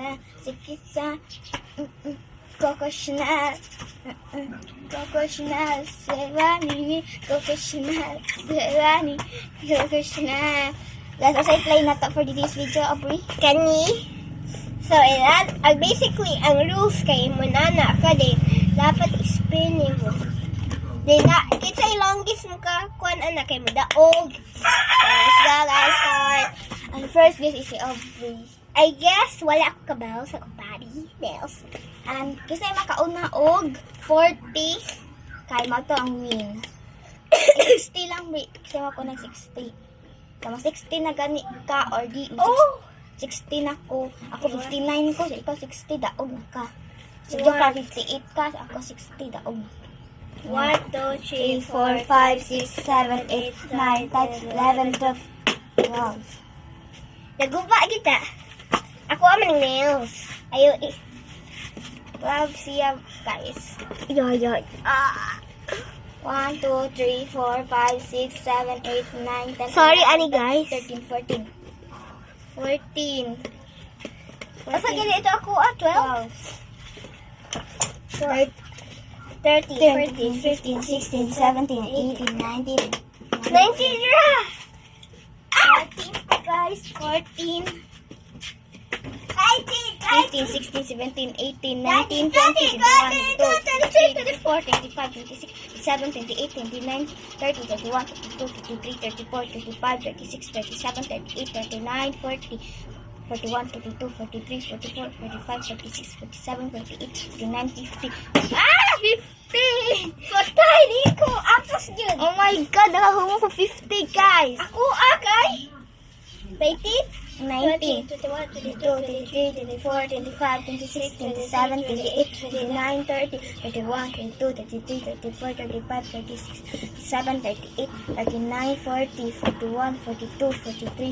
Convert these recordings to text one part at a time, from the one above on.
Chanel, si Kitsa, Coco Chanel, Coco Chanel, Serrani, Coco Chanel, Serrani, Coco Chanel. Let's also play na to for this video, Aubrey. Kani? So, basically, ang rules kay mo na ka din, dapat spin mo. Di na, kitsa longest mo ka, kuan anak kay mo daog. Let's go, guys, start. Ang first guess is si Aubrey. I guess, wala ako kabaw sa body, nails. And kasi makauna og 40, kay mo to ang win. 60 lang, Bri. Kasi ako ng 60. Tama, 60 na gani ka, or di. Oh! 60 na ko. Ako 59 ko, so ikaw 60, daog na ka. So, ka 58 ka, so ako 60, daog na ka. 1, 2, 3, 4, 5, 6, 7, 8, 9, 10, 11, 12, 12. Naguba kita. Ako ang nails. Ayaw 12 siya, guys. Yoy. 1, 2, 3, 4, 5, 6, 7, 8, 9, 10, Sorry, 11, ani, guys. 13, 14. 14. Basta ganito ako, 12. 13, 13, 14, 15, 16, 17, 18, 19, 19 ra! 14, guys, 14, 15, 16, 17, 18, 19, 20, 21, 22, 23, 24, 25, 26, 27, 28, 29, 30, 31, 32, 33, 34, 35, 36, 37, 38, 39, 40, 41, 42, 43, 44, 45, 46, 47, 48, 49, 50. Ah! 50! Patay, di ko. Apos yun. Oh my God! Nakahumo ko 50, guys! Ako, kay. 19? 19, 21, 22, 23, 24, 25, 26, 27, 28, 29, 30, 31, 32, 33, 34, 35, 36, 37, 38, 39, 40, 41, 42, 43,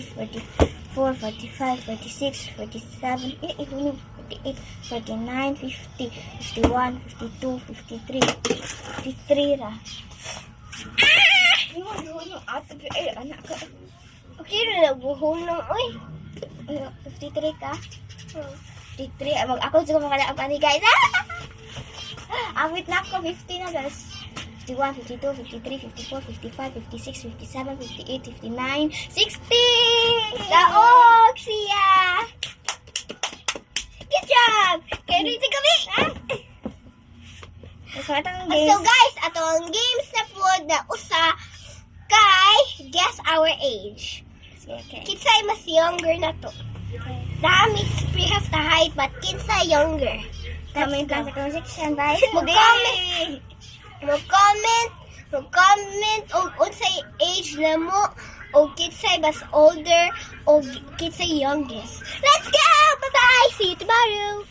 44, 45, 46, 47, 48, 49, 50, 51, 52, 53, 53 ra. Anak ka. Okay, naguhulong, oy. 53 ka? 53. Ako siguro makalaap ni guys. Awit na ako. 50 na guys. 51, 52, 53, 54, 55, 56, 57, 58, 59, 60! Daog siya. Good job. Kaya rin kami. So, atang So games. guys, ato ang games na po na usa kay guess our age. Okay. Kinsay mas younger na to. Dami we have the height but kinsay younger. Comment lang sa comment section, guys. Mag-comment. Mag-comment og unsay age na mo o kinsay mas older o kinsay youngest. Let's go! Bye-bye! See you tomorrow!